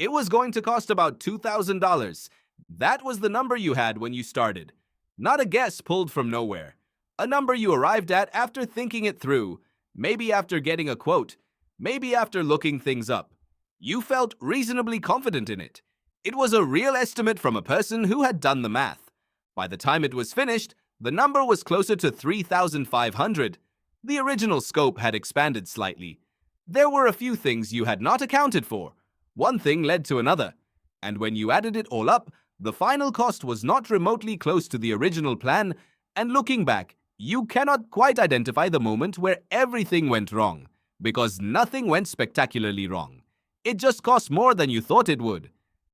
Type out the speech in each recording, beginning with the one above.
It was going to cost about $2,000. That was the number you had when you started. Not a guess pulled from nowhere. A number you arrived at after thinking it through, maybe after getting a quote, maybe after looking things up. You felt reasonably confident in it. It was a real estimate from a person who had done the math. By the time it was finished, the number was closer to 3,500. The original scope had expanded slightly. There were a few things you had not accounted for. One thing led to another, and when you added it all up, the final cost was not remotely close to the original plan, and looking back, you cannot quite identify the moment where everything went wrong, because nothing went spectacularly wrong. It just cost more than you thought it would.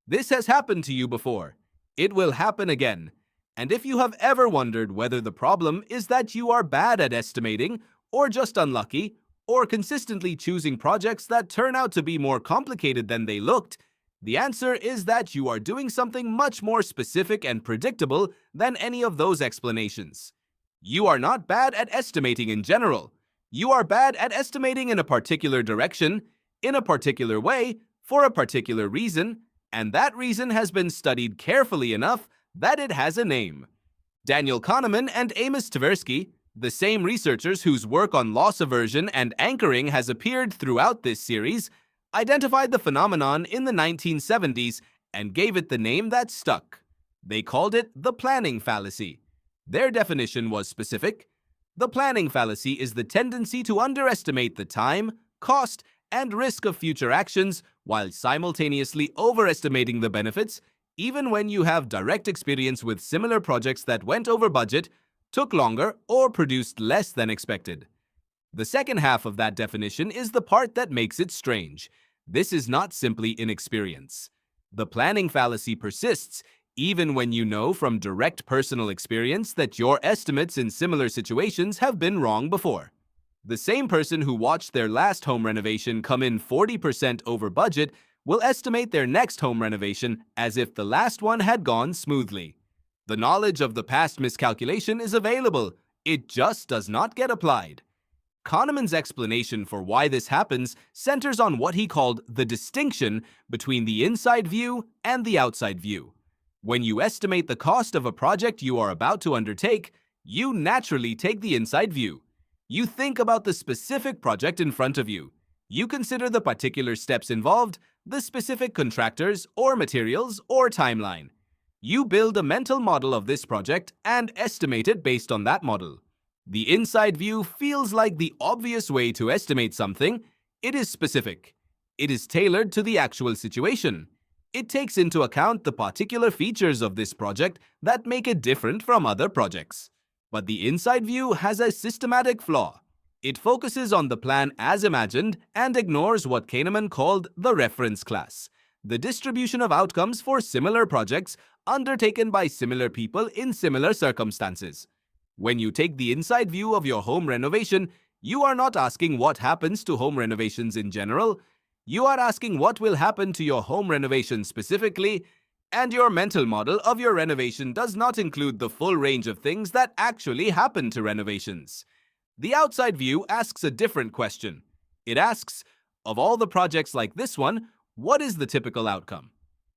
This has happened to you before. It will happen again. And if you have ever wondered whether the problem is that you are bad at estimating, or just unlucky, or consistently choosing projects that turn out to be more complicated than they looked, the answer is that you are doing something much more specific and predictable than any of those explanations. You are not bad at estimating in general. You are bad at estimating in a particular direction, in a particular way, for a particular reason, and that reason has been studied carefully enough that it has a name. Daniel Kahneman and Amos Tversky, the same researchers whose work on loss aversion and anchoring has appeared throughout this series, identified the phenomenon in the 1970s and gave it the name that stuck. They called it the planning fallacy. Their definition was specific. The planning fallacy is the tendency to underestimate the time, cost, and risk of future actions while simultaneously overestimating the benefits, even when you have direct experience with similar projects that went over budget, took longer, or produced less than expected. The second half of that definition is the part that makes it strange. This is not simply inexperience. The planning fallacy persists even when you know from direct personal experience that your estimates in similar situations have been wrong before. The same person who watched their last home renovation come in 40% over budget will estimate their next home renovation as if the last one had gone smoothly. The knowledge of the past miscalculation is available. It just does not get applied. Kahneman's explanation for why this happens centers on what he called the distinction between the inside view and the outside view. When you estimate the cost of a project you are about to undertake, you naturally take the inside view. You think about the specific project in front of you. You consider the particular steps involved, the specific contractors or materials or timeline. You build a mental model of this project and estimate it based on that model. The inside view feels like the obvious way to estimate something. It is specific. It is tailored to the actual situation. It takes into account the particular features of this project that make it different from other projects. But the inside view has a systematic flaw. It focuses on the plan as imagined and ignores what Kahneman called the reference class, the distribution of outcomes for similar projects undertaken by similar people in similar circumstances. When you take the inside view of your home renovation, you are not asking what happens to home renovations in general. You are asking what will happen to your home renovation specifically, and your mental model of your renovation does not include the full range of things that actually happen to renovations. The outside view asks a different question. It asks, of all the projects like this one, what is the typical outcome?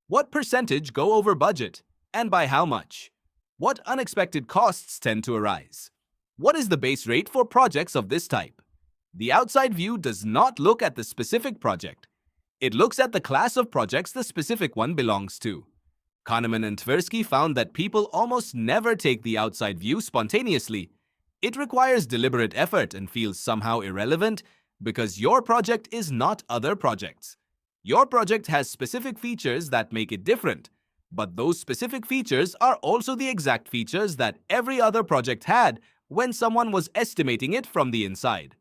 What percentage go over budget, and by how much? What unexpected costs tend to arise? What is the base rate for projects of this type? The outside view does not look at the specific project. It looks at the class of projects the specific one belongs to. Kahneman and Tversky found that people almost never take the outside view spontaneously. It requires deliberate effort and feels somehow irrelevant because your project is not other projects. Your project has specific features that make it different, but those specific features are also the exact features that every other project had when someone was estimating it from the inside.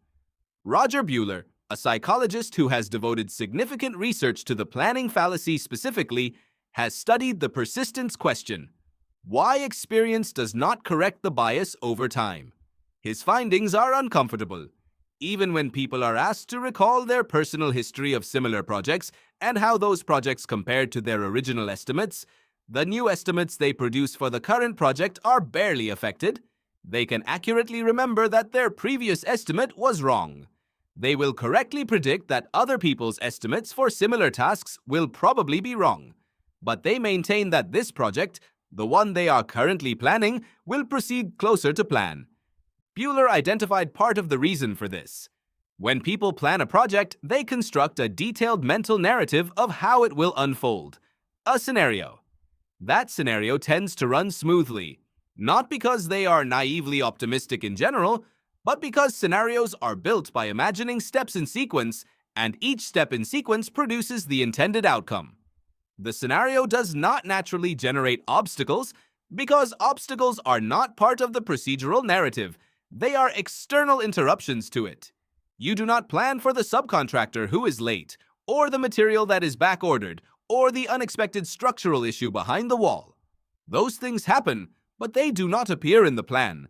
Roger Buehler, a psychologist who has devoted significant research to the planning fallacy specifically, has studied the persistence question: why experience does not correct the bias over time. His findings are uncomfortable. Even when people are asked to recall their personal history of similar projects and how those projects compared to their original estimates, the new estimates they produce for the current project are barely affected. They can accurately remember that their previous estimate was wrong. They will correctly predict that other people's estimates for similar tasks will probably be wrong. But they maintain that this project, the one they are currently planning, will proceed closer to plan. Bueller identified part of the reason for this. When people plan a project, they construct a detailed mental narrative of how it will unfold. A scenario. That scenario tends to run smoothly, not because they are naively optimistic in general, but because scenarios are built by imagining steps in sequence, and each step in sequence produces the intended outcome. The scenario does not naturally generate obstacles because obstacles are not part of the procedural narrative. They are external interruptions to it. You do not plan for the subcontractor who is late, or the material that is backordered, or the unexpected structural issue behind the wall. Those things happen, but they do not appear in the plan.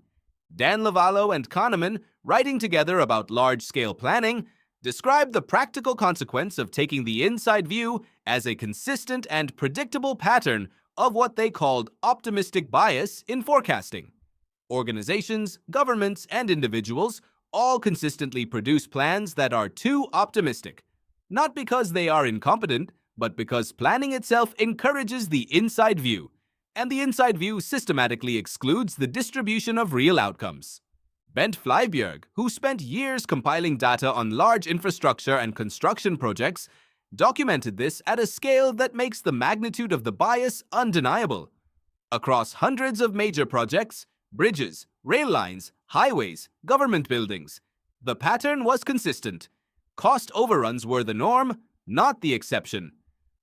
Dan Lavallo and Kahneman, writing together about large-scale planning, describe the practical consequence of taking the inside view as a consistent and predictable pattern of what they called optimistic bias in forecasting. Organizations, governments, and individuals all consistently produce plans that are too optimistic, not because they are incompetent, but because planning itself encourages the inside view, and the inside view systematically excludes the distribution of real outcomes. Bent Flyberg, who spent years compiling data on large infrastructure and construction projects, documented this at a scale that makes the magnitude of the bias undeniable. Across hundreds of major projects, bridges, rail lines, highways, government buildings, the pattern was consistent. Cost overruns were the norm, not the exception.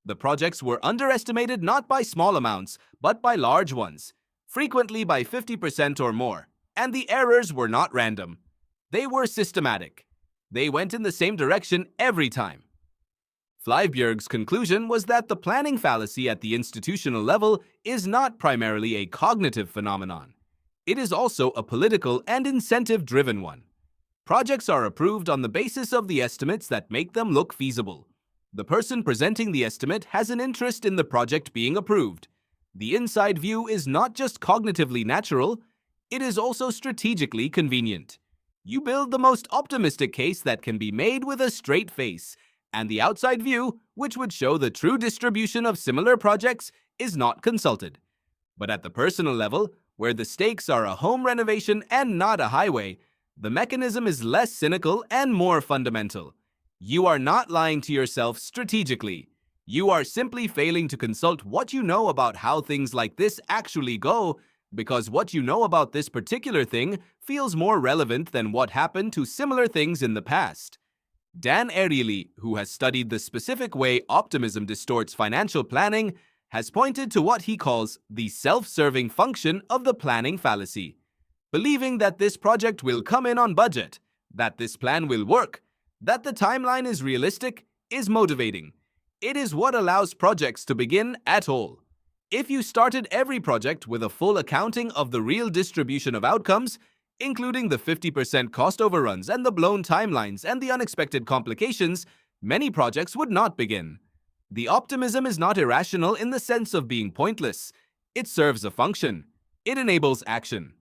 The projects were underestimated not by small amounts, but by large ones, frequently by 50% or more, and the errors were not random. They were systematic. They went in the same direction every time. Flyberg's conclusion was that the planning fallacy at the institutional level is not primarily a cognitive phenomenon. It is also a political and incentive-driven one. Projects are approved on the basis of the estimates that make them look feasible. The person presenting the estimate has an interest in the project being approved. The inside view is not just cognitively natural, it is also strategically convenient. You build the most optimistic case that can be made with a straight face, and the outside view, which would show the true distribution of similar projects, is not consulted. But at the personal level, where the stakes are a home renovation and not a highway, the mechanism is less cynical and more fundamental. You are not lying to yourself strategically. You are simply failing to consult what you know about how things like this actually go, because what you know about this particular thing feels more relevant than what happened to similar things in the past. Dan Ariely, who has studied the specific way optimism distorts financial planning, has pointed to what he calls the self-serving function of the planning fallacy. Believing that this project will come in on budget, that this plan will work, that the timeline is realistic, is motivating. It is what allows projects to begin at all. If you started every project with a full accounting of the real distribution of outcomes, including the 50% cost overruns and the blown timelines and the unexpected complications, many projects would not begin. The optimism is not irrational in the sense of being pointless. It serves a function. It enables action.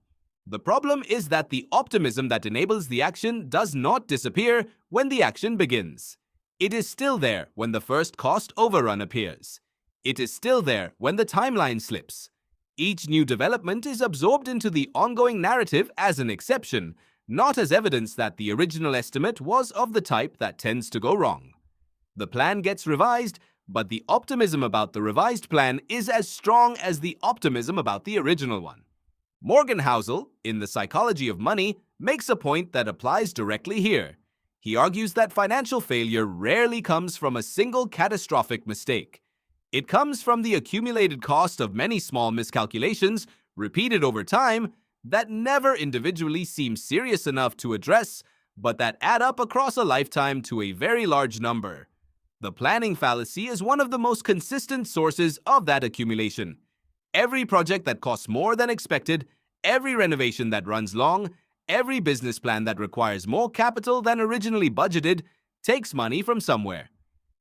The problem is that the optimism that enables the action does not disappear when the action begins. It is still there when the first cost overrun appears. It is still there when the timeline slips. Each new development is absorbed into the ongoing narrative as an exception, not as evidence that the original estimate was of the type that tends to go wrong. The plan gets revised, but the optimism about the revised plan is as strong as the optimism about the original one. Morgan Housel, in The Psychology of Money, makes a point that applies directly here. He argues that financial failure rarely comes from a single catastrophic mistake. It comes from the accumulated cost of many small miscalculations, repeated over time, that never individually seem serious enough to address, but that add up across a lifetime to a very large number. The planning fallacy is one of the most consistent sources of that accumulation. Every project that costs more than expected, every renovation that runs long, every business plan that requires more capital than originally budgeted takes money from somewhere.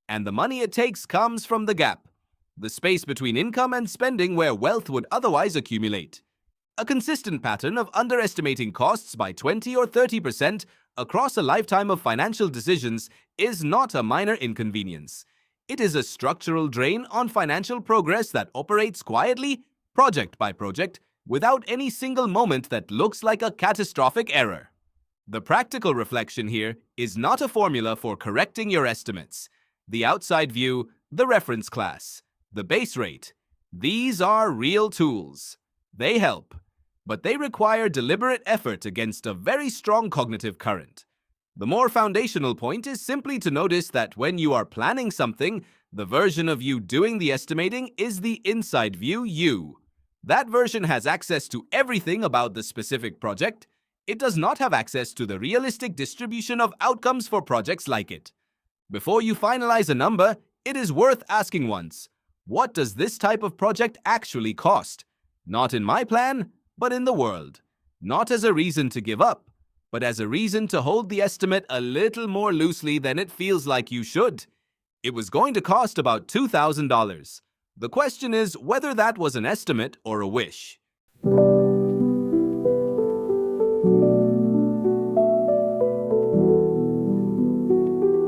And the money it takes comes from the gap, the space between income and spending where wealth would otherwise accumulate. A consistent pattern of underestimating costs by 20 or 30% across a lifetime of financial decisions is not a minor inconvenience. It is a structural drain on financial progress that operates quietly, project by project, without any single moment that looks like a catastrophic error. The practical reflection here is not a formula for correcting your estimates. The outside view, the reference class, the base rate. These are real tools. They help, but they require deliberate effort against a very strong cognitive current. The more foundational point is simply to notice that when you are planning something, the version of you doing the estimating is the inside view you. That version has access to everything about the specific project. It does not have access to the realistic distribution of outcomes for projects like it. Before you finalize a number, it is worth asking once, what does this type of project actually cost? Not in my plan, but in the world. Not as a reason to give up, but as a reason to hold the estimate a little more loosely than it feels like you should. It was going to cost about $2,000. The question is whether that was an estimate or a wish.